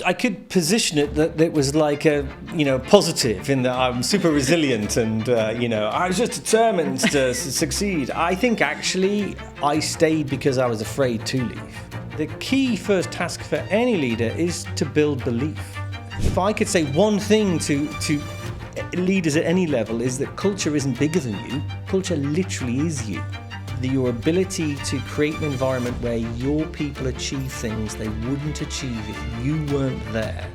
I could position it that it was like a, positive in that I'm super resilient and, I was just determined to succeed. I think actually I stayed because I was afraid to leave. The key first task for any leader is to build belief. If I could say one thing to leaders at any level is that culture isn't bigger than you, culture literally is you. Your ability to create an environment where your people achieve things they wouldn't achieve if you weren't there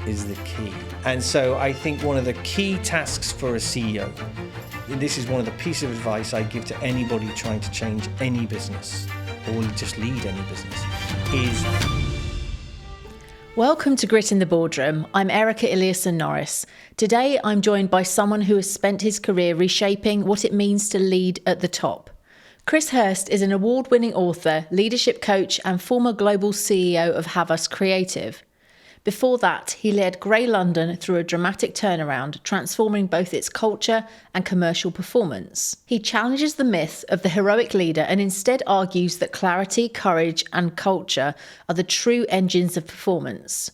is the key. And so I think one of the key tasks for a CEO, and this is one of the pieces of advice I give to anybody trying to change any business or just lead any business, is... Welcome to Grit in the Boardroom. I'm Erika Eliasson-Norris. Today I'm joined by someone who has spent his career reshaping what it means to lead at the top. Hirst is an award-winning author, leadership coach and former global CEO of Havas Creative. Before that, he led Grey London through a dramatic turnaround, transforming both its culture and commercial performance. He challenges the myth of the heroic leader and instead argues that clarity, courage and culture are the true engines of performance.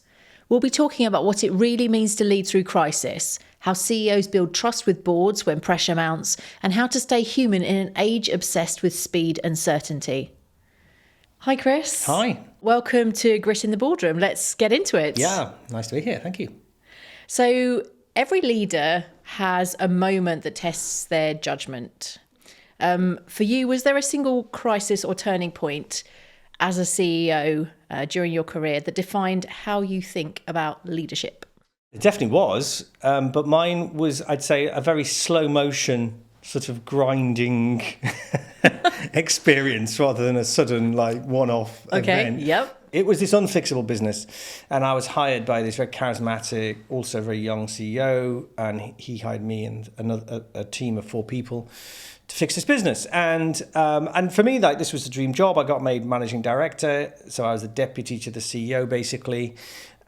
We'll be talking about what it really means to lead through crisis, how CEOs build trust with boards when pressure mounts, and how to stay human in an age obsessed with speed and certainty. Hi, Chris. Hi. Welcome to Grit in the Boardroom. Let's get into it. Yeah, nice to be here. Thank you. So every leader has a moment that tests their judgment. For you, was there a single crisis or turning point as a CEO during your career that defined how you think about leadership? It definitely was, but mine was, I'd say, a very slow motion sort of grinding experience rather than a sudden one-off event. Yep. It was this unfixable business, and I was hired by this very charismatic, also very young CEO, and he hired me and a team of 4 people to fix this business. And for me, this was a dream job. I got made managing director, so I was the deputy to the CEO basically,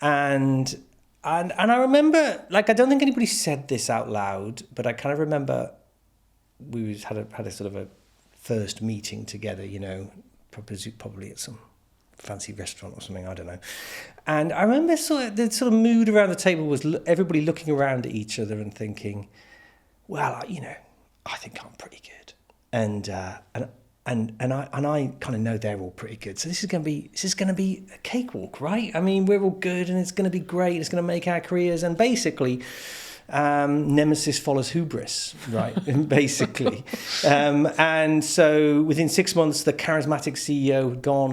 and I remember, I don't think anybody said this out loud, but I kind of remember we had a sort of a first meeting together, probably at some fancy restaurant or something, I don't know. And I remember the sort of mood around the table was everybody looking around at each other and thinking, well, I think I'm pretty good. And I kind of know they're all pretty good. So this is going to be a cakewalk, right? I mean, we're all good and it's going to be great. It's going to make our careers. And basically, nemesis follows hubris, right? Basically. And so within 6 months, the charismatic CEO had gone,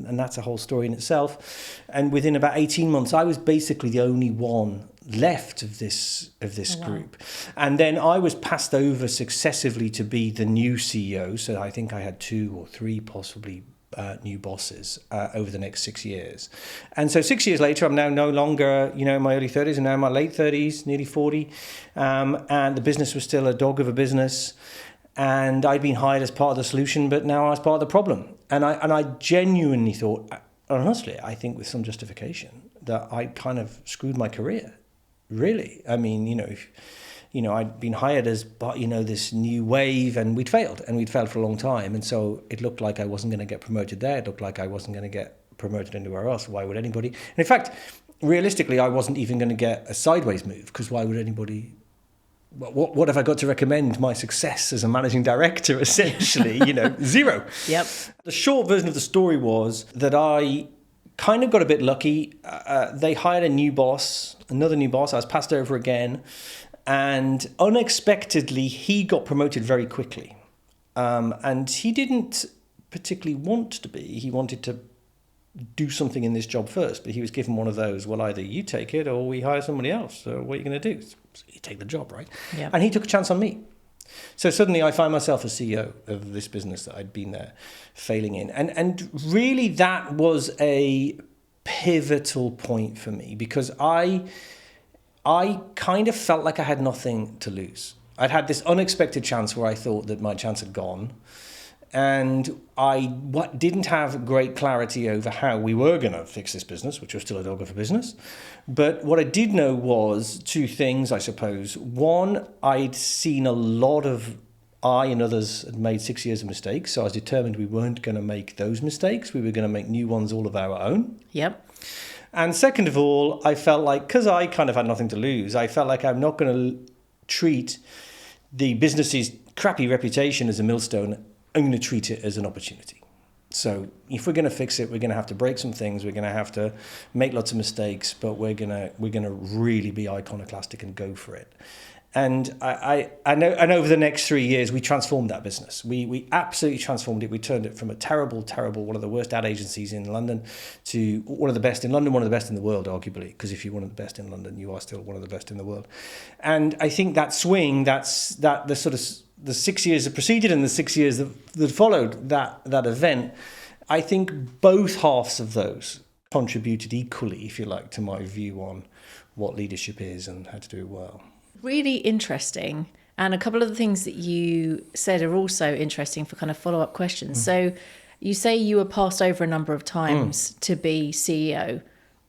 and that's a whole story in itself. And within about 18 months, I was basically the only one left of this group. And then I was passed over successively to be the new CEO. So I think I had 2 or 3 possibly new bosses over the next 6 years. And so 6 years later, I'm now no longer, in my early 30s, and now in my late 30s, nearly 40. And the business was still a dog of a business. And I'd been hired as part of the solution, but now I was part of the problem. And I genuinely thought, honestly, I think with some justification, that I kind of screwed my career. Really. I mean, I'd been hired as, this new wave, and we'd failed for a long time. And so it looked like I wasn't going to get promoted there. It looked like I wasn't going to get promoted anywhere else. Why would anybody? And in fact, realistically, I wasn't even going to get a sideways move, because why would anybody? What have I got to recommend my success as a managing director? Essentially, 0. Yep. The short version of the story was that I kind of got a bit lucky. They hired another new boss. I was passed over again. And unexpectedly, he got promoted very quickly. And he didn't particularly want to be. He wanted to do something in this job first. But he was given one of those, well, either you take it or we hire somebody else. So what are you going to do? So you take the job, right? Yeah. And he took a chance on me. So suddenly I find myself as CEO of this business that I'd been there failing in. And really that was a pivotal point for me, because I kind of felt like I had nothing to lose. I'd had this unexpected chance where I thought that my chance had gone. And I didn't have great clarity over how we were going to fix this business, which was still a dog of a business. But what I did know was 2 things, I suppose. One, I'd seen a lot of, I and others had made 6 years of mistakes. So I was determined we weren't going to make those mistakes. We were going to make new ones all of our own. Yep. And second of all, I felt like, because I kind of had nothing to lose, I felt like I'm not going to treat the business's crappy reputation as a millstone. I'm going to treat it as an opportunity. So if we're going to fix it, we're going to have to break some things. We're going to have to make lots of mistakes, but we're going to really be iconoclastic and go for it. And I know, and over the next 3 years, we transformed that business. We absolutely transformed it. We turned it from a terrible, one of the worst ad agencies in London to one of the best in London, one of the best in the world, arguably. Because if you're one of the best in London, you are still one of the best in the world. And I think that swing, the 6 years that preceded and the 6 years that followed that event, I think both halves of those contributed equally, if you like, to my view on what leadership is and how to do it well. Really interesting. And a couple of the things that you said are also interesting for kind of follow-up questions. So you say you were passed over a number of times to be CEO.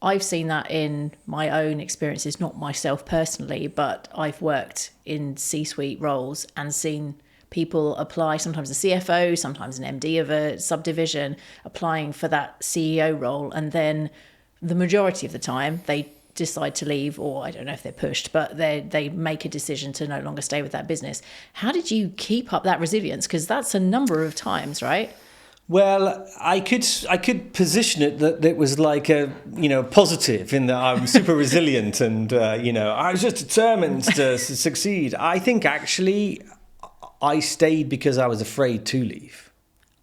I've seen that in my own experiences, not myself personally, but I've worked in C-suite roles and seen people apply, sometimes a CFO, sometimes an MD of a subdivision, applying for that CEO role. And then the majority of the time they decide to leave, or I don't know if they're pushed, but they make a decision to no longer stay with that business. How did you keep up that resilience? Because that's a number of times, right? Well, I could position it that it was like a positive in that I'm super resilient and I was just determined to succeed. I think actually I stayed because I was afraid to leave.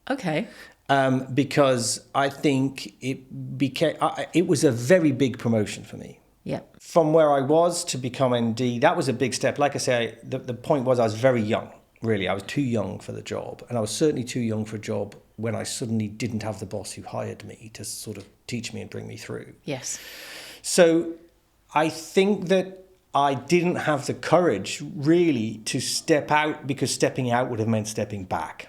Okay. Because I think it was a very big promotion for me. Yeah. From where I was to become MD, that was a big step. Like I say, the point was I was very young, really. I was too young for the job. And I was certainly too young for a job when I suddenly didn't have the boss who hired me to sort of teach me and bring me through. Yes. So I think that I didn't have the courage really to step out, because stepping out would have meant stepping back.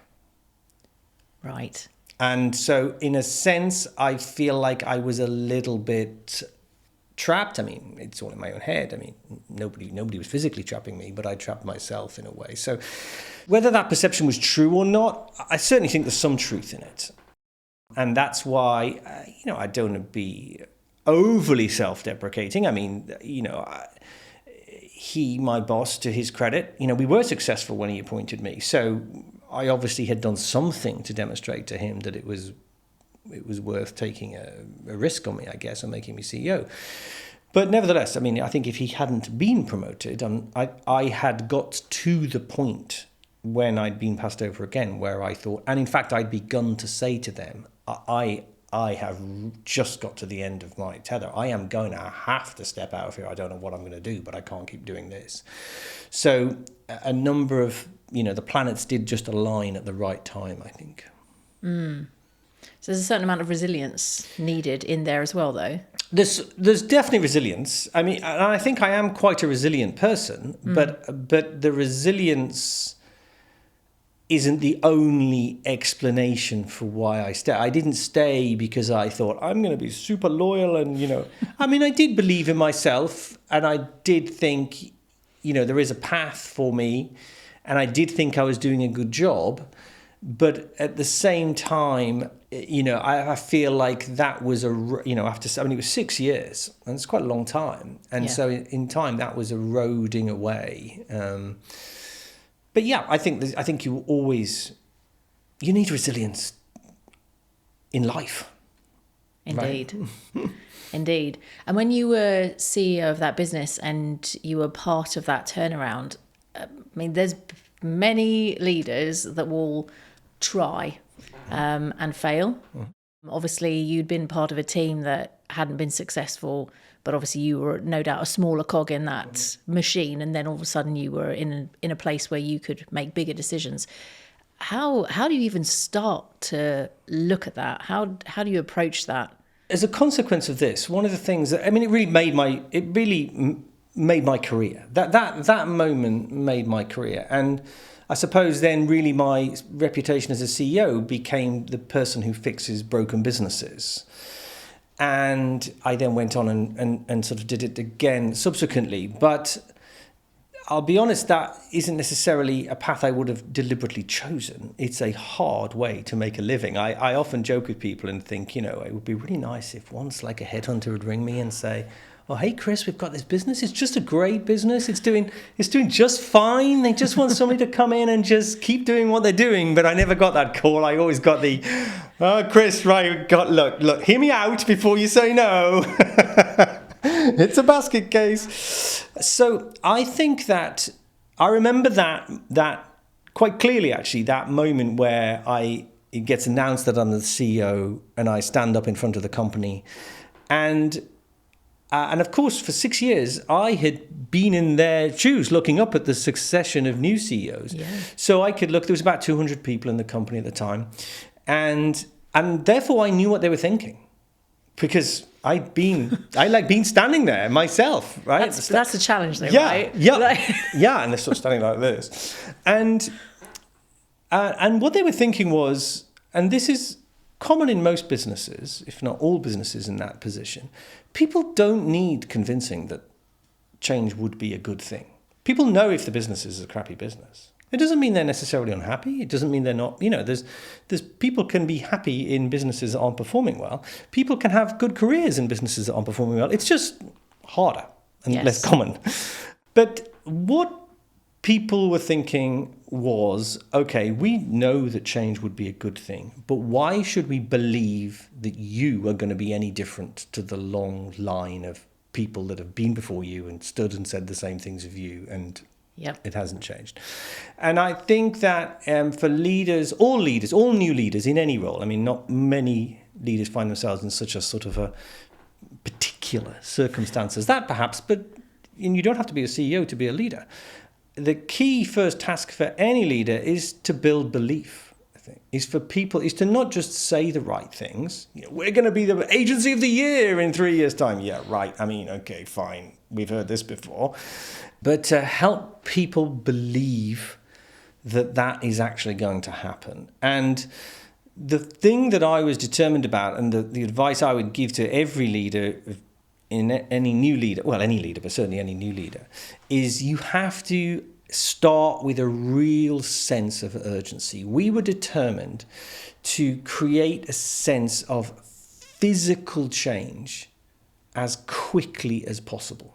Right. And so in a sense, I feel like I was a little bit trapped. I mean, it's all in my own head. I mean, nobody was physically trapping me, but I trapped myself in a way. So whether that perception was true or not, I certainly think there's some truth in it. And that's why, I don't want to be overly self-deprecating. I mean, my boss, to his credit, we were successful when he appointed me. So I obviously had done something to demonstrate to him that it was worth taking a risk on me, I guess, and making me CEO. But nevertheless, I mean, I think if he hadn't been promoted, I had got to the point when I'd been passed over again, where I thought, and in fact, I'd begun to say to them, I have just got to the end of my tether. I am going to have to step out of here. I don't know what I'm going to do, but I can't keep doing this. So a number of, the planets did just align at the right time, I think. So there's a certain amount of resilience needed in there as well, though. There's definitely resilience. I mean, and I think I am quite a resilient person, but the resilience isn't the only explanation for why I stay. I didn't stay because I thought I'm going to be super loyal and, I mean, I did believe in myself, and I did think, there is a path for me, and I did think I was doing a good job. But at the same time, I feel like that was it was 6 years, and it's quite a long time. And so in time, that was eroding away. But yeah, I think you need resilience in life. Indeed. Right? Indeed. And when you were CEO of that business and you were part of that turnaround, I mean, there's many leaders that will try and fail. Obviously, you'd been part of a team that hadn't been successful, but obviously you were no doubt a smaller cog in that machine, and then all of a sudden you were in a place where you could make bigger decisions. How do you even start to look at that? How do you approach that? As a consequence of this, one of the things that, I mean, it really made my career. That moment made my career. And I suppose then really my reputation as a CEO became the person who fixes broken businesses. And I then went on and sort of did it again subsequently. But I'll be honest, that isn't necessarily a path I would have deliberately chosen. It's a hard way to make a living. I often joke with people and think, it would be really nice if once like a headhunter would ring me and say, "Oh, hey, Chris, we've got this business. It's just a great business. It's doing just fine. They just want somebody to come in and just keep doing what they're doing." But I never got that call. I always got the, "Oh, Chris, right, look, hear me out before you say no." It's a basket case. So I think that I remember that quite clearly, actually, that moment where it gets announced that I'm the CEO and I stand up in front of the company. And of course, for 6 years, I had been in their shoes looking up at the succession of new CEOs. Yeah. So I could look, there was about 200 people in the company at the time. And therefore I knew what they were thinking. Because I like being standing there myself, right? That's a challenge though, yeah, right? Yeah, yeah, and they're sort of standing like this. And what they were thinking was, and this is common in most businesses, if not all businesses in that position, people don't need convincing that change would be a good thing. People know if the business is a crappy business. It doesn't mean they're necessarily unhappy. It doesn't mean they're not, there's people can be happy in businesses that aren't performing well. People can have good careers in businesses that aren't performing well. It's just harder and less common. But what people were thinking was, okay, we know that change would be a good thing, but why should we believe that you are going to be any different to the long line of people that have been before you and stood and said the same things of you, and it hasn't changed. And I think that for leaders, all new leaders in any role, I mean, not many leaders find themselves in such a sort of a particular circumstance as that perhaps, but you don't have to be a CEO to be a leader. The key first task for any leader is to build belief, I think, is to not just say the right things. We're going to be the agency of the year in 3 years' time. Yeah, right. I mean, okay, fine. We've heard this before. But to help people believe that is actually going to happen. And the thing that I was determined about, and the advice I would give to every leader, any new leader, well, any leader, but certainly any new leader, is you have to start with a real sense of urgency. We were determined to create a sense of physical change as quickly as possible.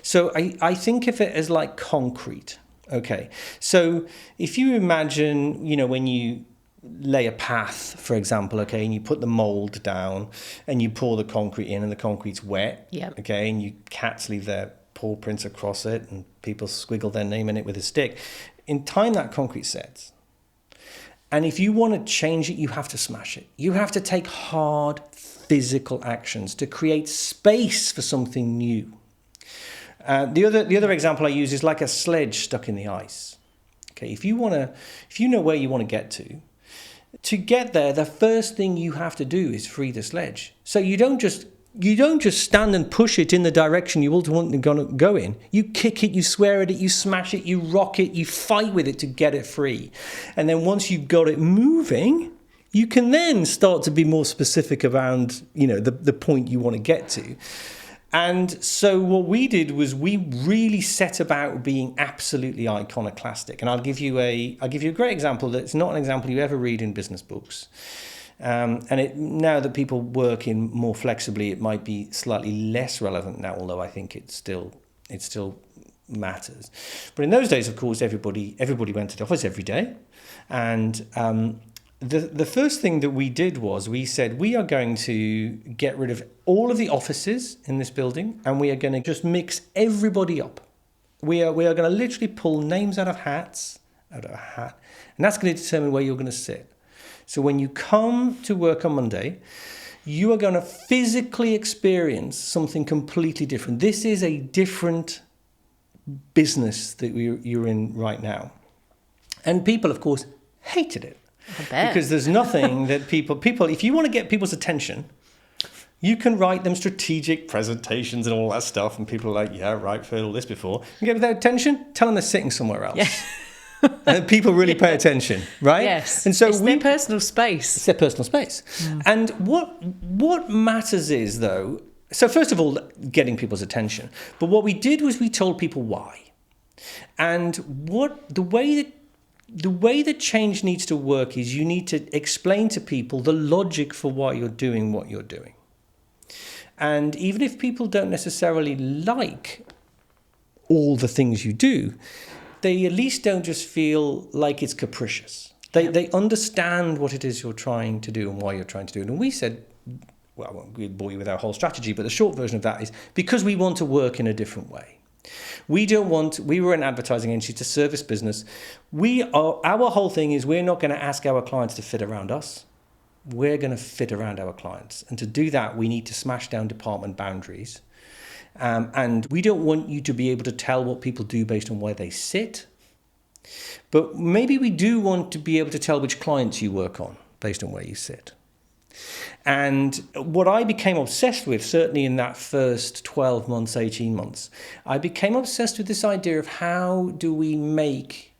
So I think of it as like concrete. Okay, so if you imagine, when you lay a path, for example, okay, and you put the mold down and you pour the concrete in and the concrete's wet, okay, and cats leave their paw prints across it and people squiggle their name in it with a stick. In time, that concrete sets. And if you want to change it, you have to smash it. You have to take hard physical actions to create space for something new. The other example I use is like a sledge stuck in the ice. Okay, if you know where you want to get there, the first thing you have to do is free the sledge. So you don't just stand and push it in the direction you ultimately going to go in. You kick it, you swear at it, you smash it, you rock it, you fight with it to get it free. And then once you've got it moving, you can then start to be more specific around, the point you want to get to. And so what we did was we really set about being absolutely iconoclastic. And I'll give you a great example that's not an example you ever read in business books. Now that people work in more flexibly, it might be slightly less relevant now, although I think it still matters. But in those days, of course, everybody went to the office every day. And the first thing that we did was we said, we are going to get rid of all of the offices in this building, and we are going to just mix everybody up. We are going to literally pull names out of a hat, and that's going to determine where you're going to sit. So when you come to work on Monday, you are going to physically experience something completely different. This is a different business that you're in right now. And people, of course, hated it. I bet. Because there's nothing that people, if you want to get people's attention, you can write them strategic presentations and all that stuff. And people are like, yeah, right, I've heard all this before. You get their attention, tell them they're sitting somewhere else. Yeah. And people really pay attention, right? Yes. And so it's their personal space. It's their personal space. Mm. And what matters is, though, so first of all, getting people's attention. But what we did was we told people why. And the way that change needs to work is you need to explain to people the logic for why you're doing what you're doing. And even if people don't necessarily like all the things you do, they at least don't just feel like it's capricious. They understand what it is you're trying to do and why you're trying to do it. And we said, well, I won't bore you with our whole strategy, but the short version of that is because we want to work in a different way. We were an advertising agency to service business. Our whole thing is we're not going to ask our clients to fit around us. We're going to fit around our clients. And to do that, we need to smash down department boundaries. And we don't want you to be able to tell what people do based on where they sit. But maybe we do want to be able to tell which clients you work on based on where you sit. And what I became obsessed with, certainly in that first 12 months, 18 months, I became obsessed with this idea of how do we make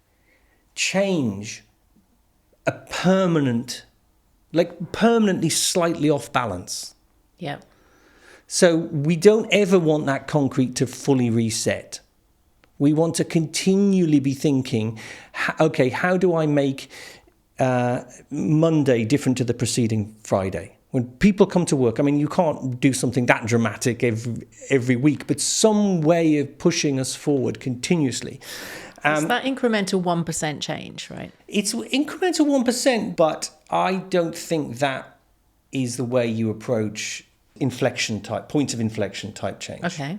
change a permanently slightly off balance. Yeah. So we don't ever want that concrete to fully reset. We want to continually be thinking, okay, how do I make Monday different to the preceding Friday? When people come to work, I mean, you can't do something that dramatic every week, but some way of pushing us forward continuously. It's that incremental 1% change, right? It's incremental 1%, but I don't think that is the way you approach points of inflection type change. Okay.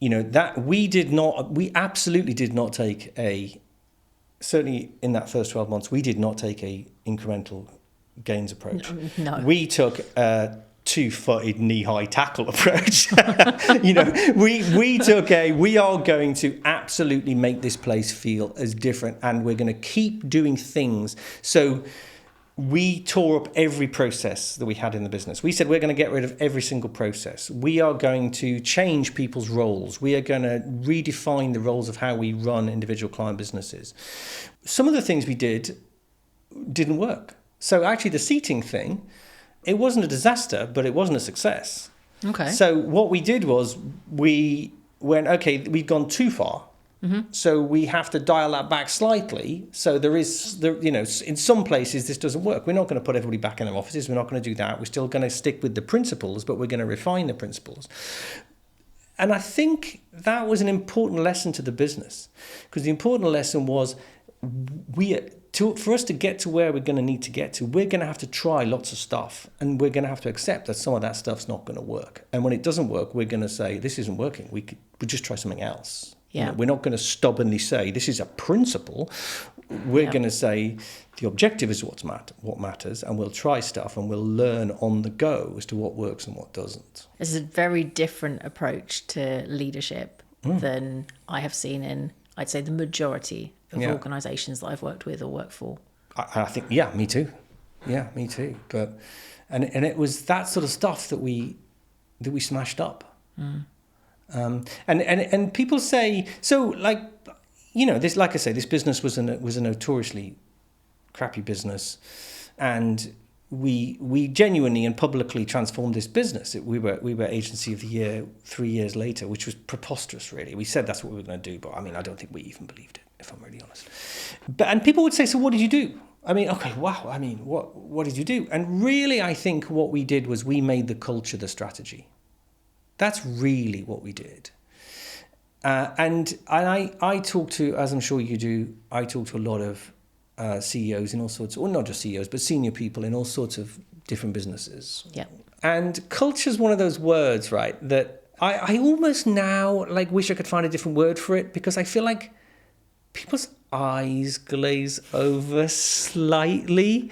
You know, that we absolutely did not take certainly in that first 12 months, we did not take a incremental gains approach. No. We took a two-footed knee-high tackle approach. You know, we took we are going to absolutely make this place feel as different, and we're going to keep doing things. So we tore up every process that we had in the business. We said we're going to get rid of every single process. We are going to change people's roles. We are going to redefine the roles of how we run individual client businesses. Some of the things we didn't work. So actually the seating thing, it wasn't a disaster, but it wasn't a success. Okay. So what we did was we went, okay, we've gone too far. Mm-hmm. So we have to dial that back slightly. So in some places this doesn't work. We're not going to put everybody back in their offices. We're not going to do that. We're still going to stick with the principles, but we're going to refine the principles. And I think that was an important lesson to the business, because the important lesson was for us to get to where we're going to need to get to, we're going to have to try lots of stuff, and we're going to have to accept that some of that stuff's not going to work. And when it doesn't work, we're going to say, this isn't working. We'll just try something else. Yeah. You know, we're not going to stubbornly say this is a principle. We're going to say the objective is what matters, and we'll try stuff and we'll learn on the go as to what works and what doesn't. It's a very different approach to leadership than I have seen in, I'd say, the majority of organisations that I've worked with or worked for. I think, me too. Yeah, me too. But and it was that sort of stuff that we smashed up. And people say, so, like, you know, this, like I say, this business was a notoriously crappy business, and we genuinely and publicly transformed this business. We were Agency of the Year 3 years later, which was preposterous, really. We said that's what we were going to do, but I mean, I don't think we even believed it, if I'm really honest. And people would say, so what did you do? I mean, okay, wow. I mean, what did you do? And really, I think what we did was we made the culture the strategy. That's really what we did. And I talk to, as I'm sure you do, I talk to a lot of CEOs in all sorts, or not just CEOs, but senior people in all sorts of different businesses. Yeah. And culture is one of those words, right, that I almost now wish I could find a different word for it, because I feel like people's eyes glaze over slightly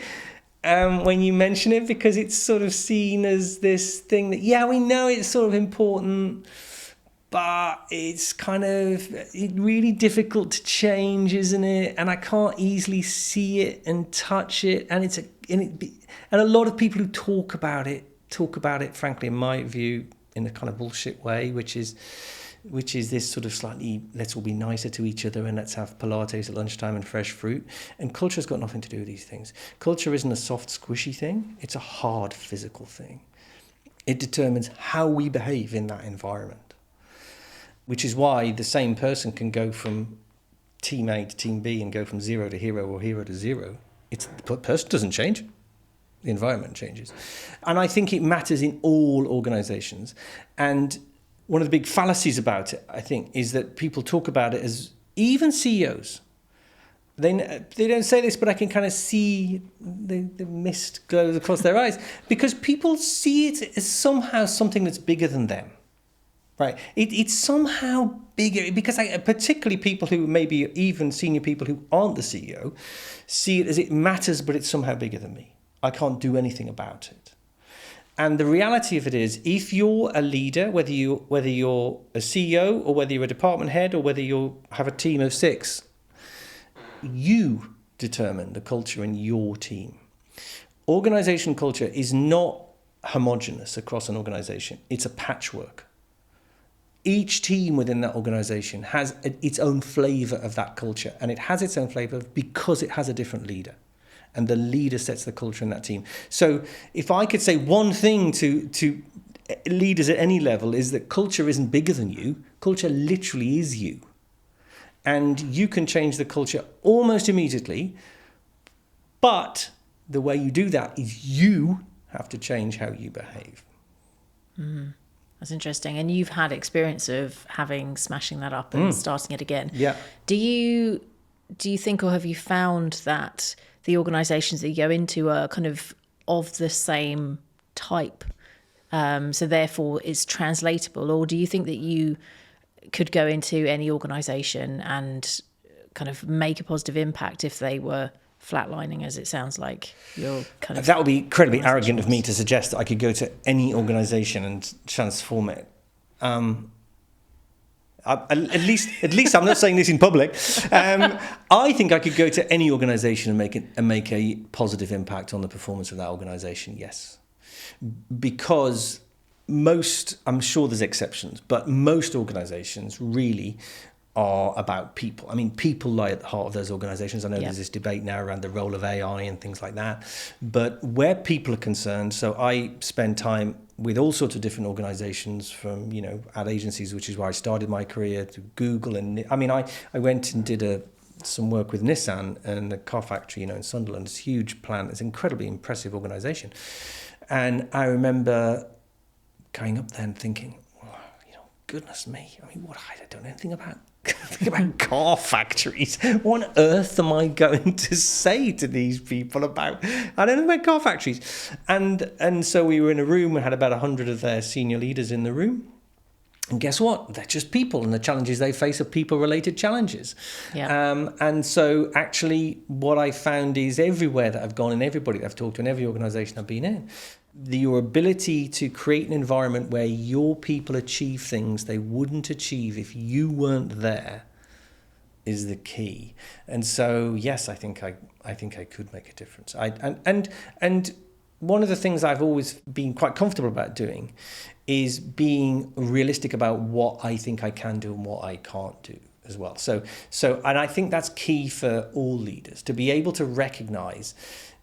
when you mention it, because it's sort of seen as this thing that, we know it's sort of important, but it's kind of really difficult to change, isn't it? And I can't easily see it and touch it. And and a lot of people who talk about it, frankly, in my view, in a kind of bullshit way, which is this sort of slightly, let's all be nicer to each other and let's have Pilates at lunchtime and fresh fruit. And culture's got nothing to do with these things. Culture isn't a soft, squishy thing. It's a hard, physical thing. It determines how we behave in that environment, which is why the same person can go from team A to team B and go from zero to hero or hero to zero, the person doesn't change. The environment changes. And I think it matters in all organizations. And one of the big fallacies about it, I think, is that people talk about it as, even CEOs, they don't say this, but I can kind of see the mist goes across their eyes, because people see it as somehow something that's bigger than them. Right, it's somehow bigger, because particularly people who maybe even senior people who aren't the CEO see it as it matters, but it's somehow bigger than me. I can't do anything about it. And the reality of it is, if you're a leader, whether you're a CEO or whether you're a department head or whether you have a team of 6, you determine the culture in your team. Organization culture is not homogenous across an organization. It's a patchwork. Each team within that organization has its own flavor of that culture, and it has its own flavor because it has a different leader, and the leader sets the culture in that team. So if I could say one thing to leaders at any level, is that culture isn't bigger than you. Culture literally is you, and you can change the culture almost immediately, but the way you do that is you have to change how you behave. Mm. That's interesting. And you've had experience of smashing that up and starting it again. Yeah. Do you think, or have you found that the organisations that you go into are kind of the same type? So therefore it's translatable, or do you think that you could go into any organisation and kind of make a positive impact if they were flatlining, as it sounds like you're kind of... That would be incredibly arrogant of me to suggest that I could go to any organisation and transform it. At least I'm not saying this in public. I think I could go to any organisation and make a positive impact on the performance of that organisation. Yes, because I'm sure there's exceptions, but most organisations really are about people. I mean, people lie at the heart of those organizations. I know there's this debate now around the role of AI and things like that, but where people are concerned, so I spend time with all sorts of different organizations, from, ad agencies, which is where I started my career, to Google. And I mean, I went and did some work with Nissan and the car factory, in Sunderland. It's a huge plant. It's an incredibly impressive organization. And I remember going up there and thinking, goodness me, I mean, I don't know anything about car factories. What on earth am I going to say to these people about? I don't know about car factories. And so we were in a room. We had about 100 of their senior leaders in the room. And guess what? They're just people, and the challenges they face are people-related challenges. Yeah. And so actually what I found is, everywhere that I've gone and everybody that I've talked to and every organisation I've been in, your ability to create an environment where your people achieve things they wouldn't achieve if you weren't there is the key. And so, yes, I think I could make a difference. And one of the things I've always been quite comfortable about doing is being realistic about what I think I can do and what I can't do as well. So and I think that's key for all leaders, to be able to recognize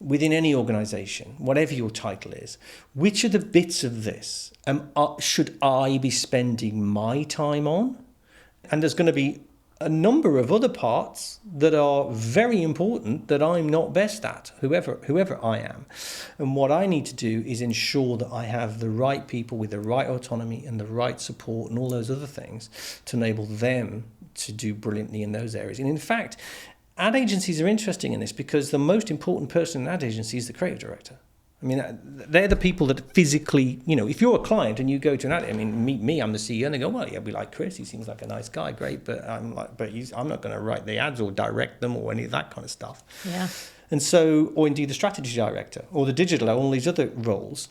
within any organization, whatever your title is, which are the bits of this should I be spending my time on? And there's going to be a number of other parts that are very important that I'm not best at, whoever I am. And what I need to do is ensure that I have the right people with the right autonomy and the right support and all those other things to enable them to do brilliantly in those areas. And in fact, ad agencies are interesting in this, because the most important person in an ad agency is the creative director. I mean, they're the people that physically, if you're a client and you go to an ad, meet me, I'm the CEO, and they go, well, yeah, we like Chris, he seems like a nice guy, great, but I'm not going to write the ads or direct them or any of that kind of stuff. Yeah. And so, or indeed the strategy director or the digital, all these other roles,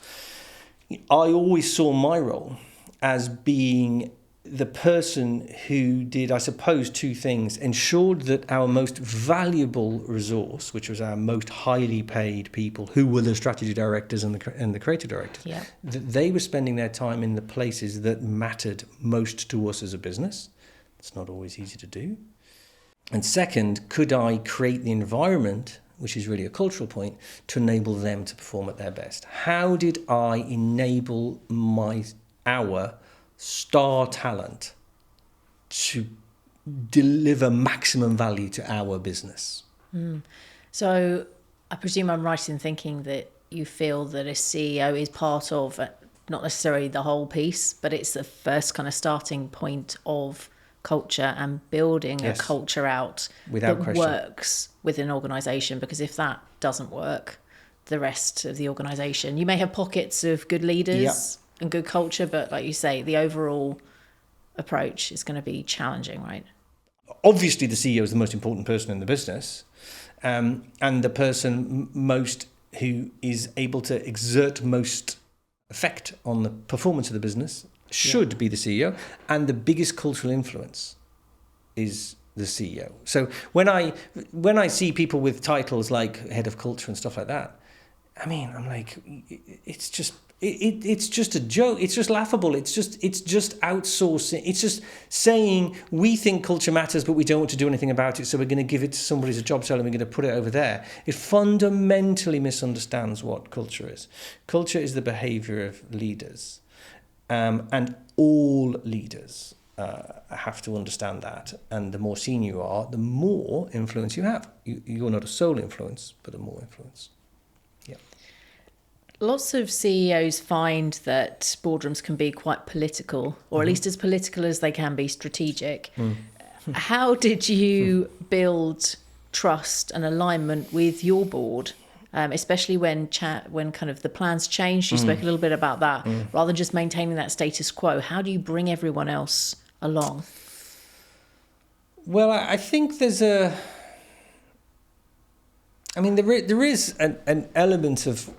I always saw my role as being the person who did, I suppose, two things: ensured that our most valuable resource, which was our most highly paid people, who were the strategy directors and the creative directors, that they were spending their time in the places that mattered most to us as a business. It's not always easy to do. And second, could I create the environment, which is really a cultural point, to enable them to perform at their best? How did I enable our star talent to deliver maximum value to our business. So I presume I'm right in thinking that you feel that a CEO is part of, not necessarily the whole piece, but it's the first kind of starting point of culture and building Yes. a culture out Without that question. works within an organisation. Because if that doesn't work, the rest of the organisation, you may have pockets of good leaders and good culture, but like you say, the overall approach is going to be challenging, right? Obviously, the CEO is the most important person in the business, and the person who is able to exert most effect on the performance of the business should be the CEO, and the biggest cultural influence is the CEO. So when I see people with titles like head of culture and stuff like that, I mean, I'm like, it's just a joke. It's just laughable. It's just outsourcing. It's just saying we think culture matters, but we don't want to do anything about it. So we're going to give it to somebody as a job seller and we're going to put it over there. It fundamentally misunderstands what culture is. Culture is the behavior of leaders, and all leaders have to understand that. And the more senior you are, the more influence you have. You're not a sole influence, but a more influence. Yeah. Lots of CEOs find that boardrooms can be quite political, or at least as political as they can be strategic. How did you build trust and alignment with your board, especially when kind of the plans changed? You spoke a little bit about that. Rather than just maintaining that status quo, how do you bring everyone else along? Well, I think there is an element of,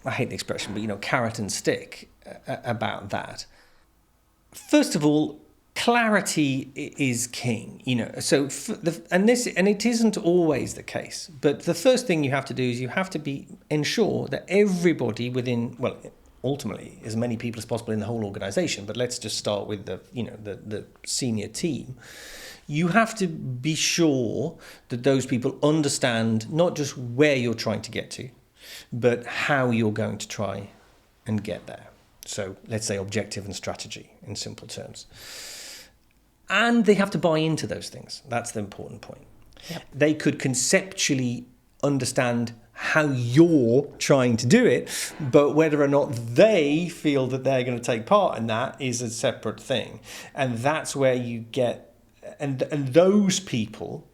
I hate the expression, but carrot and stick about that. First of all, clarity is king. So and it isn't always the case. But the first thing you have to do is you have to ensure that everybody within, well, ultimately as many people as possible in the whole organisation. But let's just start with the senior team. You have to be sure that those people understand not just where you're trying to get to, but how you're going to try and get there. So let's say objective and strategy in simple terms. And they have to buy into those things. That's the important point. Yep. They could conceptually understand how you're trying to do it, but whether or not they feel that they're going to take part in that is a separate thing. And that's where you get, and those people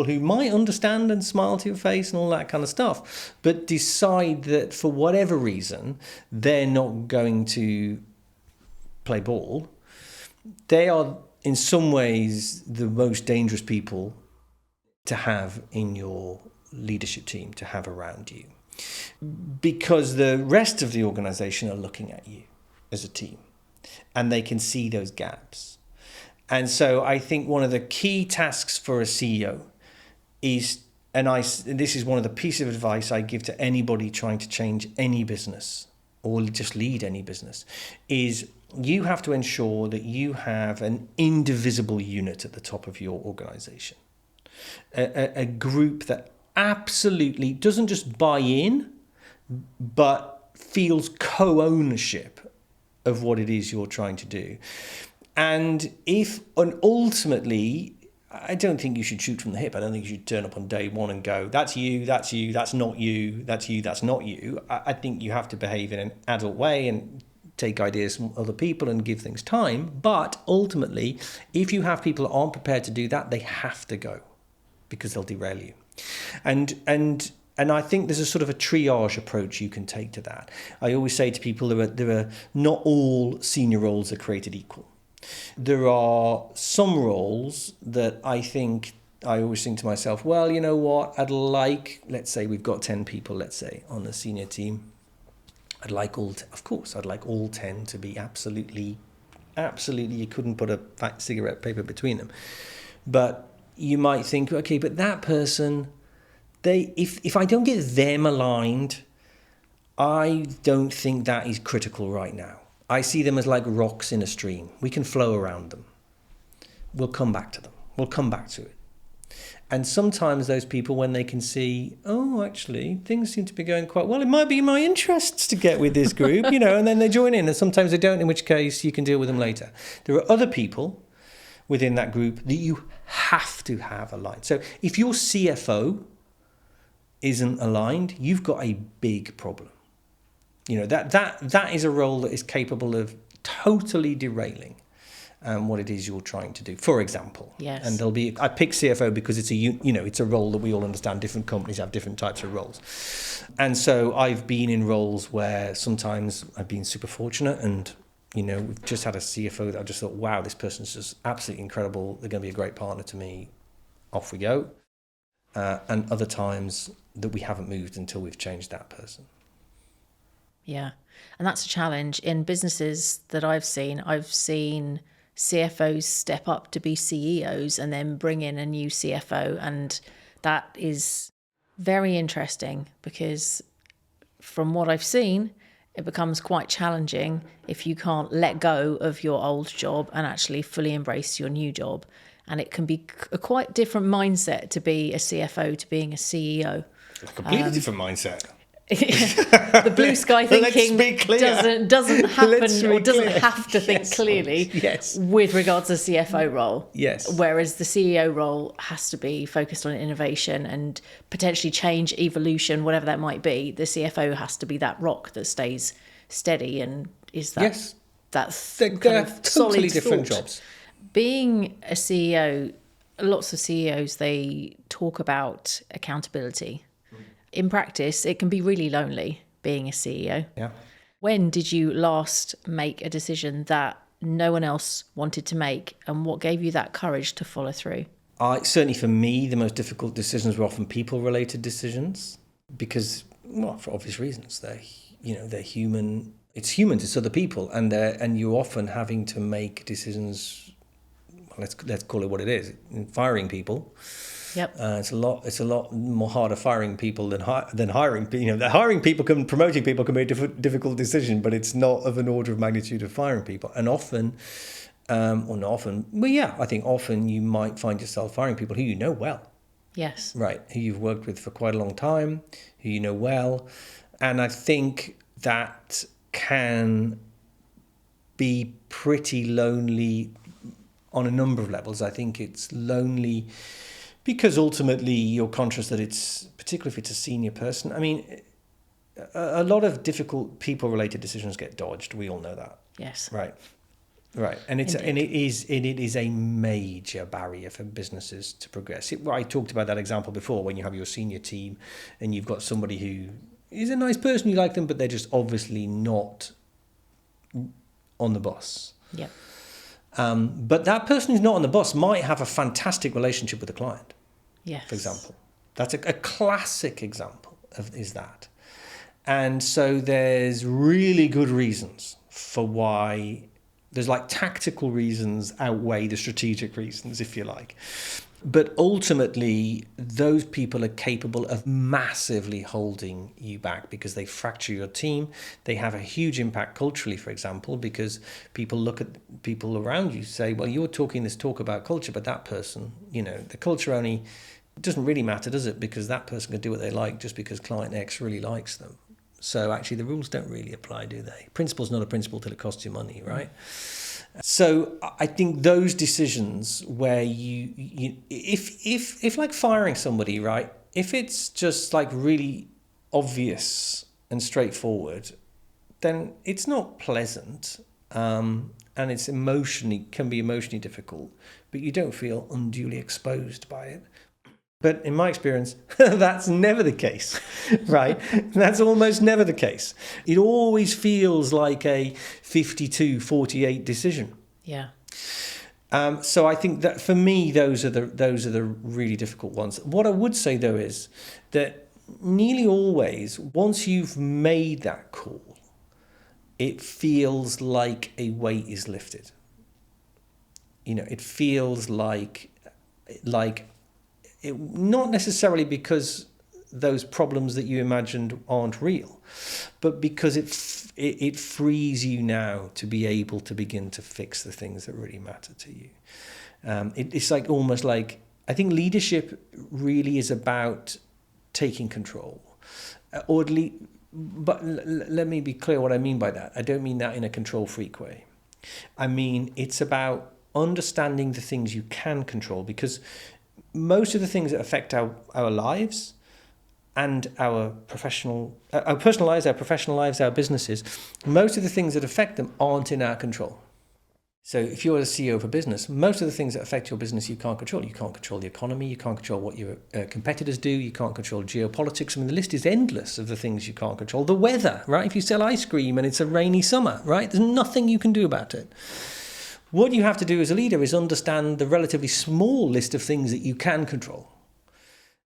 who might understand and smile to your face and all that kind of stuff, but decide that for whatever reason, they're not going to play ball, they are in some ways the most dangerous people to have in your leadership team, to have around you. Because the rest of the organization are looking at you as a team and they can see those gaps. And so I think one of the key tasks for a CEO is, this is one of the pieces of advice I give to anybody trying to change any business or just lead any business, is you have to ensure that you have an indivisible unit at the top of your organization. A group that absolutely doesn't just buy in, but feels co-ownership of what it is you're trying to do. And ultimately, I don't think you should shoot from the hip. I don't think you should turn up on day one and go, that's you, that's not you, that's not you. I think you have to behave in an adult way and take ideas from other people and give things time. But ultimately, if you have people that aren't prepared to do that, they have to go because they'll derail you. And I think there's a sort of a triage approach you can take to that. I always say to people, there are not all senior roles are created equal. There are some roles that I always think to myself, well, you know what, let's say we've got 10 people, let's say, on the senior team. I'd like all 10 to be absolutely, you couldn't put a fat cigarette paper between them. But you might think, okay, but that person, if I don't get them aligned, I don't think that is critical right now. I see them as like rocks in a stream. We can flow around them. We'll come back to them. We'll come back to it. And sometimes those people, when they can see, oh, actually, things seem to be going quite well, it might be in my interests to get with this group, and then they join in. And sometimes they don't, in which case you can deal with them later. There are other people within that group that you have to have aligned. So if your CFO isn't aligned, you've got a big problem. That is a role that is capable of totally derailing what it is you're trying to do, for example. Yes. And I pick CFO because it's a role that we all understand. Different companies have different types of roles. And so I've been in roles where sometimes I've been super fortunate and, we've just had a CFO that I just thought, wow, this person's just absolutely incredible. They're going to be a great partner to me. Off we go. And other times that we haven't moved until we've changed that person. Yeah. And that's a challenge in businesses that I've seen. I've seen CFOs step up to be CEOs and then bring in a new CFO. And that is very interesting because from what I've seen, it becomes quite challenging if you can't let go of your old job and actually fully embrace your new job. And it can be a quite different mindset to be a CFO to being a CEO. A completely different mindset. The blue sky thinking doesn't happen or doesn't have to think clearly with regards to the CFO role. Yes. Whereas the CEO role has to be focused on innovation and potentially change, evolution, whatever that might be. The CFO has to be that rock that stays steady and is that that's they're totally different jobs. Being a CEO, lots of CEOs, they talk about accountability. In practice, it can be really lonely being a CEO. Yeah. When did you last make a decision that no one else wanted to make, and what gave you that courage to follow through? Certainly for me, the most difficult decisions were often people-related decisions because, for obvious reasons, they're human. It's humans, it's other people, and you're often having to make decisions. Let's call it what it is. Firing people. Yep. It's a lot more harder firing people than hiring. Hiring people promoting people can be a difficult decision, but it's not of an order of magnitude of firing people. And often, or not often, I think often you might find yourself firing people who you know well. Yes. Right. Who you've worked with for quite a long time, who you know well, and I think that can be pretty lonely on a number of levels. I think it's lonely because ultimately you're conscious that particularly if it's a senior person, I mean, a lot of difficult people-related decisions get dodged. We all know that. Yes. Right. And it is a major barrier for businesses to progress. I talked about that example before when you have your senior team and you've got somebody who is a nice person, you like them, but they're just obviously not on the bus. Yep. But that person who's not on the bus might have a fantastic relationship with the client. Yes. For example. That's a classic example is that. And so there's really good reasons for why there's tactical reasons outweigh the strategic reasons, if you like. But ultimately, those people are capable of massively holding you back because they fracture your team. They have a huge impact culturally, for example, because people look at people around you, say, well, you're talking this talk about culture, but that person, the culture only doesn't really matter, does it? Because that person can do what they like just because client X really likes them. So actually, the rules don't really apply, do they? Principle's not a principle till it costs you money, right? So I think those decisions where if like firing somebody, right? If it's just really obvious and straightforward, then it's not pleasant, and it's can be emotionally difficult, but you don't feel unduly exposed by it. But in my experience, that's never the case, right? That's almost never the case. It always feels like a 52-48 decision. Yeah. So I think that for me, those are the really difficult ones. What I would say though is that nearly always, once you've made that call, it feels like a weight is lifted. It feels like not necessarily because those problems that you imagined aren't real, but because it frees you now to be able to begin to fix the things that really matter to you. It's almost like I think leadership really is about taking control, but let me be clear what I mean by that. I don't mean that in a control freak way. I mean it's about understanding the things you can control, because most of the things that affect our lives and our personal lives, our professional lives, our businesses, most of the things that affect them aren't in our control. So if you're a CEO of a business, most of the things that affect your business you can't control. You can't control the economy, you can't control what your competitors do, you can't control geopolitics. I mean, the list is endless of the things you can't control. The weather, right? If you sell ice cream and it's a rainy summer, right? There's nothing you can do about it. What you have to do as a leader is understand the relatively small list of things that you can control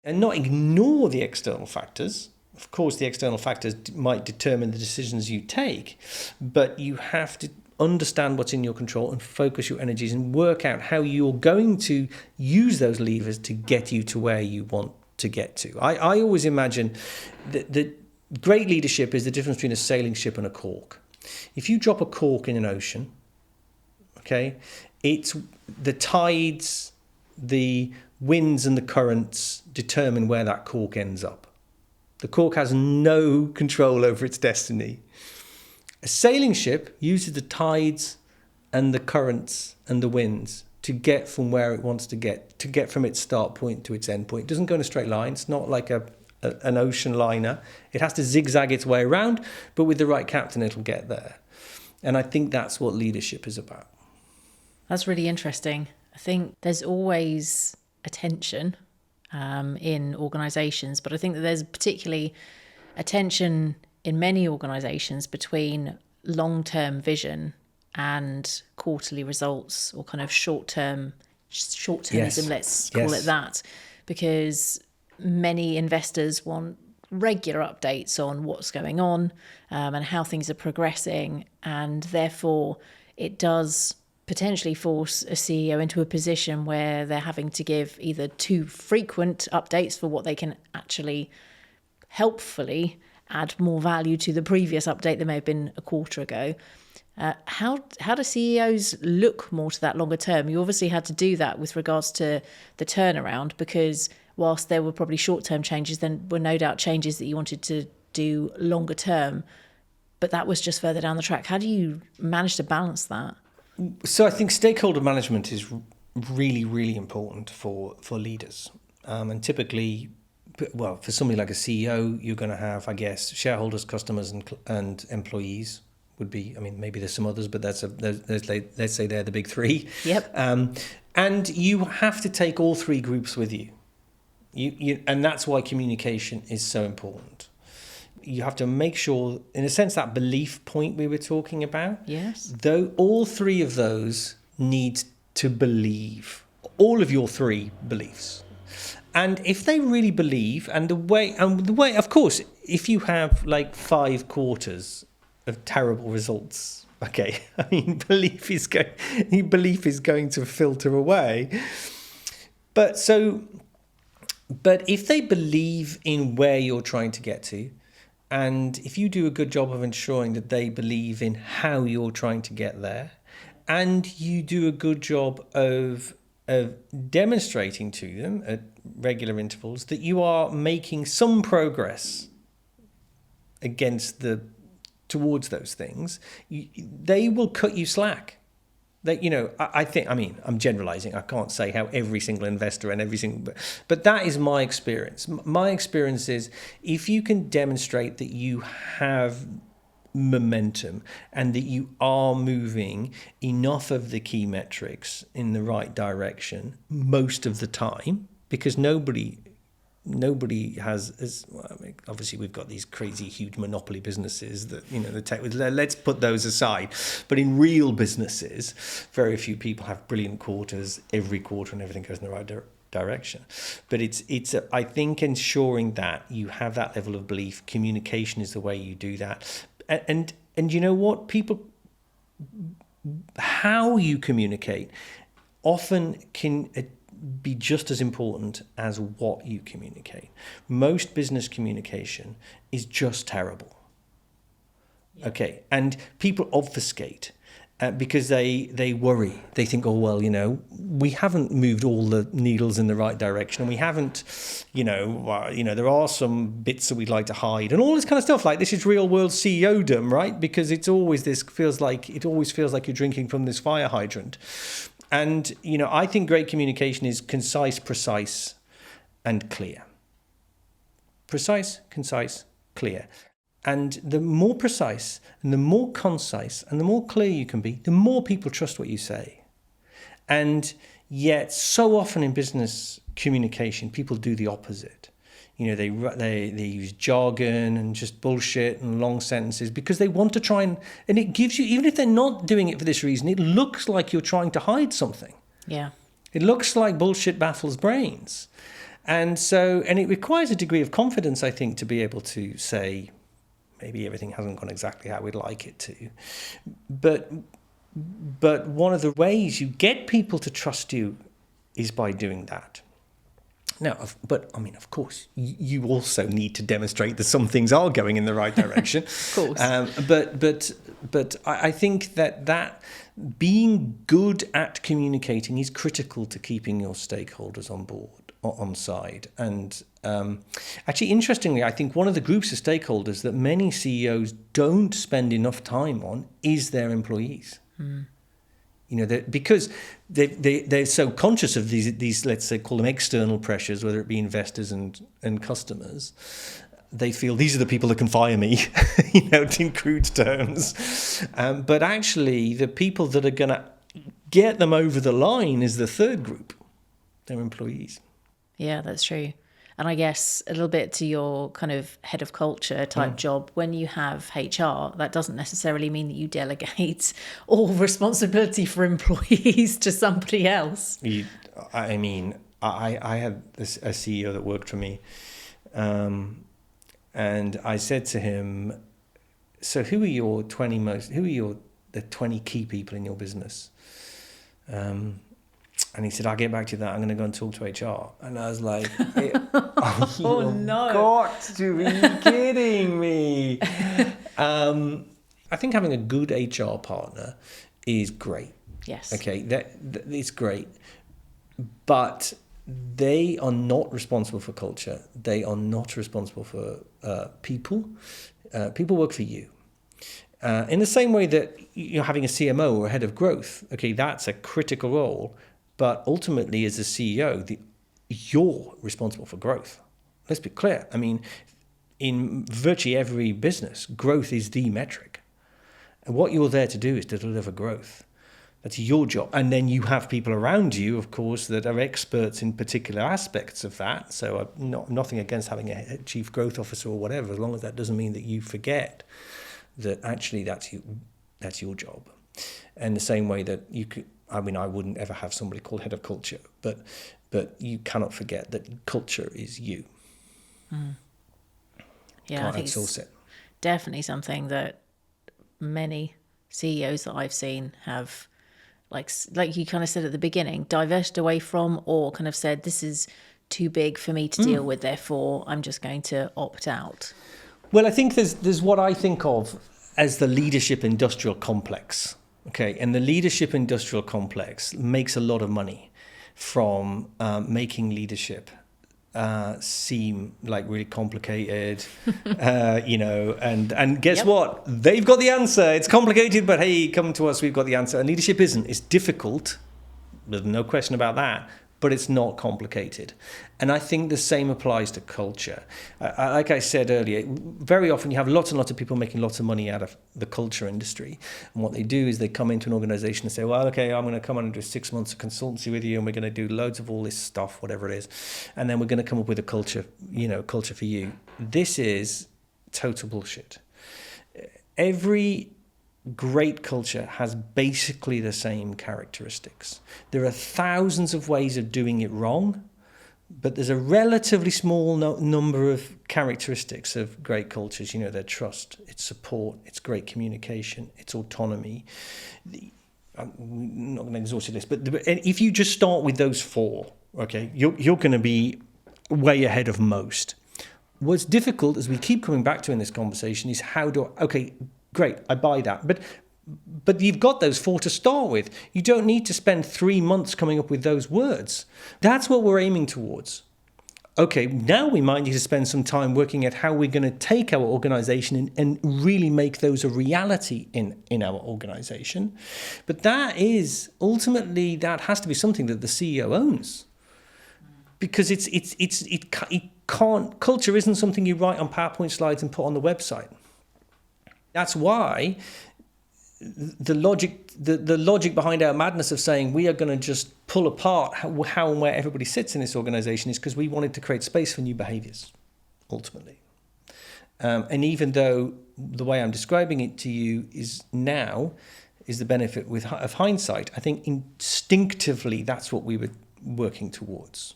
and not ignore the external factors. Of course, the external factors might determine the decisions you take, but you have to understand what's in your control and focus your energies and work out how you're going to use those levers to get you to where you want to get to. I always imagine that great leadership is the difference between a sailing ship and a cork. If you drop a cork in an ocean, okay, it's the tides, the winds and the currents determine where that cork ends up. The cork has no control over its destiny. A sailing ship uses the tides and the currents and the winds to get from where it wants to get from its start point to its end point. It doesn't go in a straight line. It's not like an ocean liner. It has to zigzag its way around, but with the right captain, it'll get there. And I think that's what leadership is about. That's really interesting. I think there's always a tension in organisations, but I think that there's particularly a tension in many organisations between long-term vision and quarterly results, or kind of short-termism, Yes. let's call it that, because many investors want regular updates on what's going on and how things are progressing, and therefore it does potentially force a CEO into a position where they're having to give either too frequent updates for what they can actually helpfully add more value to the previous update that may have been a quarter ago. How do CEOs look more to that longer term? You obviously had to do that with regards to the turnaround, because whilst there were probably short-term changes, then were no doubt changes that you wanted to do longer term, but that was just further down the track. How do you manage to balance that? So I think stakeholder management is really, really important for leaders. And typically, well, for somebody like a CEO, you're going to have, I guess, shareholders, customers, and employees would be. I mean, maybe there's some others, but let's say they're the big three. Yep. And you have to take all three groups with you. And that's why communication is so important. You have to make sure, in a sense, that belief point we were talking about. Yes. Though all three of those need to believe, all of your three beliefs. And if they really believe, and the way, of course, if you have like 5 quarters of terrible results, okay, I mean, belief is going to filter away. But if they believe in where you're trying to get to, and if you do a good job of ensuring that they believe in how you're trying to get there, and you do a good job of demonstrating to them at regular intervals that you are making some progress towards those things, they will cut you slack. That, I'm generalizing. I can't say how every single investor and but that is my experience. My experience is, if you can demonstrate that you have momentum and that you are moving enough of the key metrics in the right direction most of the time, because nobody has as well, I mean, obviously we've got these crazy huge monopoly businesses that the tech, let's put those aside, but in real businesses very few people have brilliant quarters every quarter and everything goes in the right direction. But I think ensuring that you have that level of belief, communication is the way you do that, and you know what, people, how you communicate often can be just as important as what you communicate. Most business communication is just terrible. Yeah. Okay, and people obfuscate because they worry. They think, oh well, we haven't moved all the needles in the right direction, and we haven't, there are some bits that we'd like to hide, and all this kind of stuff. Like, this is real world CEO-dom, right? Because it always feels like you're drinking from this fire hydrant. And, I think great communication is concise, precise, and clear. Precise, concise, clear. And the more precise and the more concise and the more clear you can be, the more people trust what you say. And yet, so often in business communication, people do the opposite. They use jargon and just bullshit and long sentences because they want to try and it gives you, even if they're not doing it for this reason, it looks like you're trying to hide something. Yeah. It looks like bullshit baffles brains. And it requires a degree of confidence, I think, to be able to say, maybe everything hasn't gone exactly how we'd like it to. But one of the ways you get people to trust you is by doing that. Now, of course, you also need to demonstrate that some things are going in the right direction. Of course. But I think that being good at communicating is critical to keeping your stakeholders on board, on side. And actually, interestingly, I think one of the groups of stakeholders that many CEOs don't spend enough time on is their employees. Mm. Because they're so conscious of these, let's say, call them external pressures, whether it be investors and customers. They feel these are the people that can fire me, in crude terms. But actually, the people that are going to get them over the line is the third group, their employees. Yeah, that's true. And I guess a little bit to your kind of head of culture type job, when you have HR, that doesn't necessarily mean that you delegate all responsibility for employees to somebody else. I had a CEO that worked for me, and I said to him, so who are the 20 key people in your business? And he said, I'll get back to that. I'm going to go and talk to HR. And I was like, oh, no. Got to be kidding me. I think having a good HR partner is great. Yes. Okay, that it's great. But they are not responsible for culture. They are not responsible for people. People work for you. In the same way that you're having a CMO or a head of growth, okay, that's a critical role. But ultimately, as a CEO, you're responsible for growth. Let's be clear. I mean, in virtually every business, growth is the metric. And what you're there to do is to deliver growth. That's your job. And then you have people around you, of course, that are experts in particular aspects of that. So nothing against having a chief growth officer or whatever, as long as that doesn't mean that you forget that actually that's your job. And the same way that you could, I wouldn't ever have somebody called head of culture, but you cannot forget that culture is you. Mm. Yeah, Can't I think outsource it. Definitely something that many CEOs that I've seen have, like you kind of said at the beginning, diverged away from, or kind of said, this is too big for me to deal with, therefore I'm just going to opt out. Well, I think there's what I think of as the leadership industrial complex. Okay, and the leadership industrial complex makes a lot of money from making leadership seem like really complicated, and guess what? They've got the answer. It's complicated, but hey, come to us, we've got the answer. And leadership isn't. It's difficult. There's no question about that. But it's not complicated. And I think the same applies to culture. Like I said earlier, very often you have lots and lots of people making lots of money out of the culture industry. And what they do is they come into an organization and say, well, okay, I'm going to come on and do 6 months of consultancy with you, and we're going to do loads of all this stuff, whatever it is. And then we're going to come up with a culture for you. This is total bullshit. Every great culture has basically the same characteristics. There are thousands of ways of doing it wrong, but there's a relatively small number of characteristics of great cultures. Their trust, its support, its great communication, its autonomy. I'm not going to exhaust your list, but if you just start with those four, okay, you're going to be way ahead of most. What's difficult, as we keep coming back to in this conversation, is great, I buy that. But you've got those four to start with. You don't need to spend 3 months coming up with those words. That's what we're aiming towards. okay, now we might need to spend some time working at how we're going to take our organization and really make those a reality in our organization. But that has to be something that the CEO owns. Because it can't, culture isn't something you write on PowerPoint slides and put on the website. That's why the logic behind our madness of saying we are going to just pull apart how and where everybody sits in this organization is because we wanted to create space for new behaviors, ultimately. And even though the way I'm describing it to you is the benefit of hindsight, I think instinctively that's what we were working towards.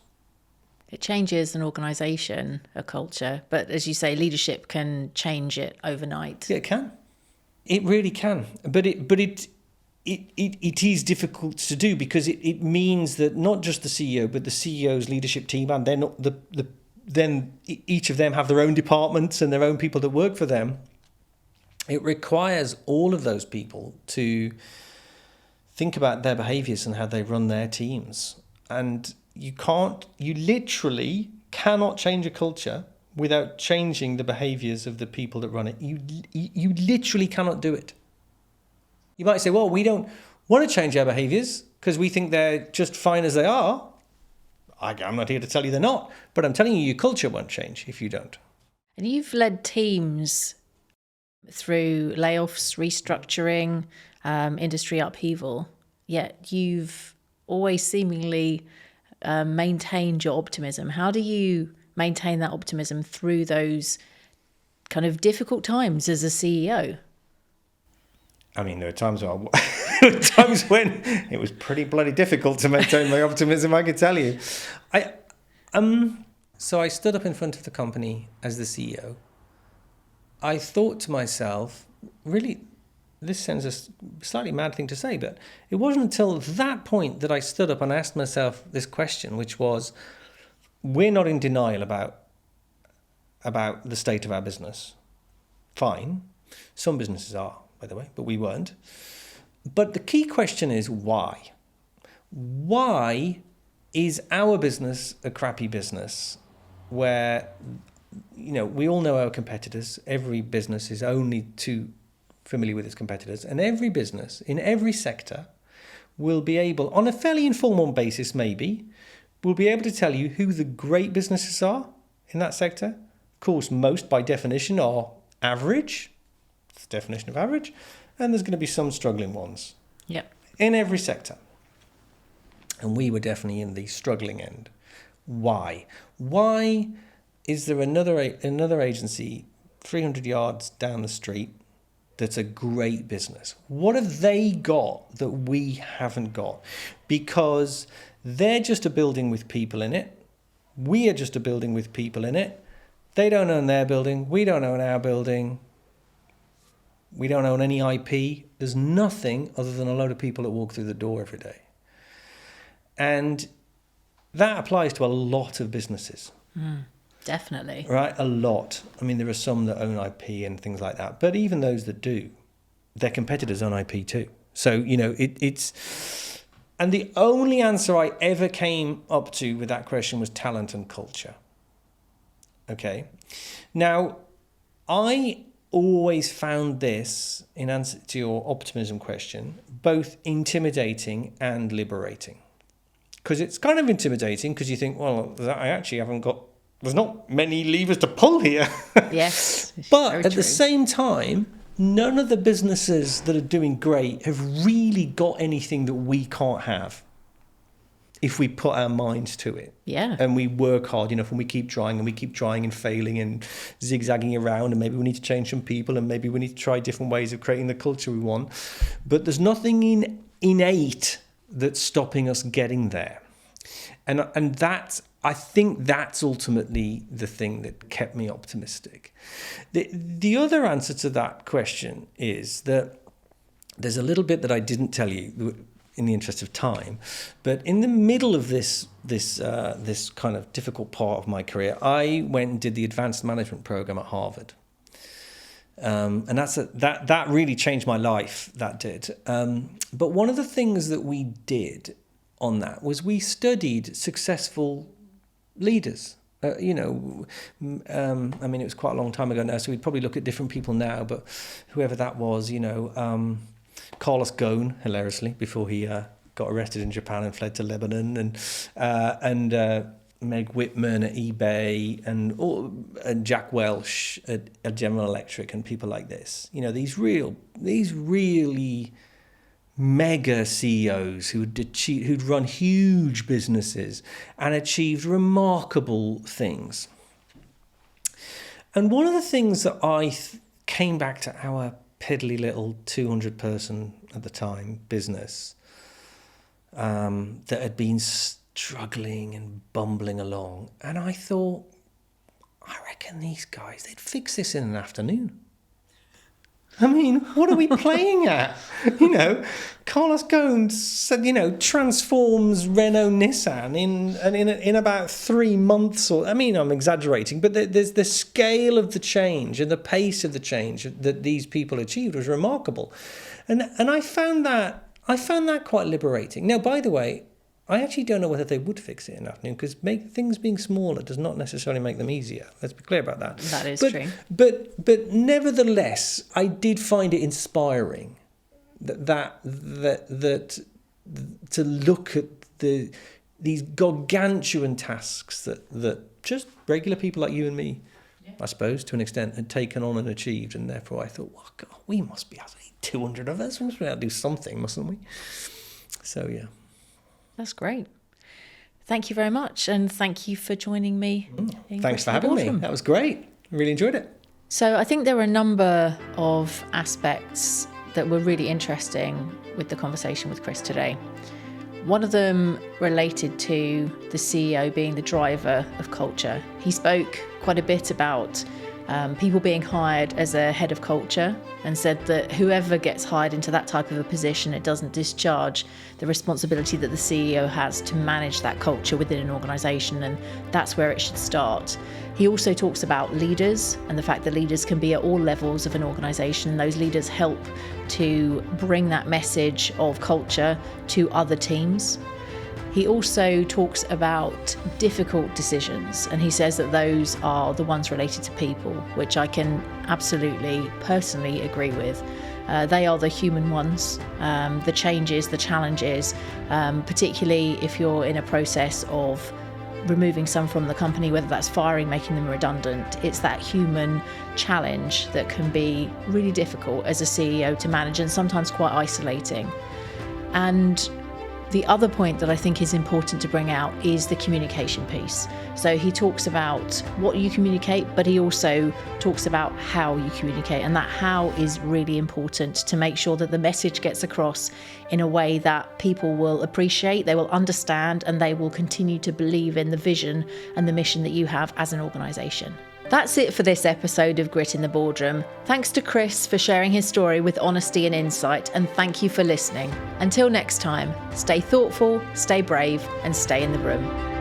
It changes an organisation, a culture, but as you say, leadership can change it overnight. Yeah, it can. It really can. But it is difficult to do because it means that not just the CEO, but the CEO's leadership team, and then each of them have their own departments and their own people that work for them. It requires all of those people to think about their behaviours and how they run their teams. And you literally cannot change a culture without changing the behaviours of the people that run it. You literally cannot do it. You might say, well, we don't want to change our behaviours because we think they're just fine as they are. I'm not here to tell you they're not, but I'm telling you your culture won't change if you don't. And you've led teams through layoffs, restructuring, industry upheaval, yet you've always seemingly maintained your optimism. How do you maintain that optimism through those kind of difficult times as a CEO? I mean, there are times when it was pretty bloody difficult to maintain my optimism, I can tell you. So I stood up in front of the company as the CEO. I thought to myself, really, this sounds a slightly mad thing to say, but it wasn't until that point that I stood up and asked myself this question, which was, we're not in denial about the state of our business. Fine. Some businesses are, by the way, but we weren't. But the key question is why? Why is our business a crappy business where, we all know our competitors. Every business is only too familiar with its competitors, and every business in every sector will be able, on a fairly informal basis maybe, will be able to tell you who the great businesses are in that sector. Of course, most by definition are average. It's the definition of average. And there's going to be some struggling ones. Yep. In every sector. And we were definitely in the struggling end. Why? Why is there another agency 300 yards down the street that's a great business? What have they got that we haven't got? Because they're just a building with people in it. We are just a building with people in it. They don't own their building. We don't own our building. We don't own any IP. There's nothing other than a load of people that walk through the door every day. And that applies to a lot of businesses. Definitely. Right? A lot. I mean, there are some that own IP and things like that. But even those that do, their competitors own IP too. So, it's... And the only answer I ever came up to with that question was talent and culture. Okay? Now, I always found this, in answer to your optimism question, both intimidating and liberating. Because it's kind of intimidating because you think, well, I actually haven't got... There's not many levers to pull here. Yes. But at the same time, none of the businesses that are doing great have really got anything that we can't have if we put our minds to it. Yeah. And we work hard enough and we keep trying and failing and zigzagging around, and maybe we need to change some people and maybe we need to try different ways of creating the culture we want. But there's nothing innate that's stopping us getting there. And that's... I think that's ultimately the thing that kept me optimistic. The other answer to that question is that there's a little bit that I didn't tell you in the interest of time, but in the middle of this kind of difficult part of my career, I went and did the advanced management program at Harvard. And that really changed my life, that did. But one of the things that we did on that was we studied successful leaders I mean, it was quite a long time ago now, so we'd probably look at different people now, but whoever that was, Carlos Ghosn, hilariously, before he got arrested in Japan and fled to Lebanon, and Meg Whitman at eBay, and Jack Welch at General Electric, and people like this. These really mega CEOs who'd run huge businesses and achieved remarkable things. And one of the things that I came back to our piddly little 200-person at the time business that had been struggling and bumbling along, and I thought, I reckon these guys, they'd fix this in an afternoon. I mean, what are we playing at? Carlos Ghosn said, transforms Renault Nissan in about 3 months. Or I mean, I'm exaggerating, but there's the scale of the change and the pace of the change that these people achieved was remarkable, and I found that quite liberating. Now, by the way, I actually don't know whether they would fix it in an afternoon, because things being smaller does not necessarily make them easier. Let's be clear about that. That is true. But nevertheless, I did find it inspiring that to look at these gargantuan tasks that just regular people like you and me, I suppose, to an extent, had taken on and achieved, and therefore I thought, well, God, we must be 200 of us. We must be able to do something, mustn't we? So yeah. That's great. Thank you very much. And thank you for joining me. Thanks for having me. That was great. I really enjoyed it. So I think there were a number of aspects that were really interesting with the conversation with Chris today. One of them related to the CEO being the driver of culture. He spoke quite a bit about people being hired as a head of culture, and said that whoever gets hired into that type of a position, it doesn't discharge the responsibility that the CEO has to manage that culture within an organisation, and that's where it should start. He also talks about leaders and the fact that leaders can be at all levels of an organisation. Those leaders help to bring that message of culture to other teams. He also talks about difficult decisions, and he says that those are the ones related to people, which I can absolutely personally agree with. They are the human ones, the changes, the challenges, particularly if you're in a process of removing some from the company, whether that's firing, making them redundant. It's that human challenge that can be really difficult as a CEO to manage, and sometimes quite isolating. And the other point that I think is important to bring out is the communication piece. So he talks about what you communicate, but he also talks about how you communicate, and that how is really important to make sure that the message gets across in a way that people will appreciate, they will understand, and they will continue to believe in the vision and the mission that you have as an organisation. That's it for this episode of Grit in the Boardroom. Thanks to Chris for sharing his story with honesty and insight, and thank you for listening. Until next time, stay thoughtful, stay brave, and stay in the room.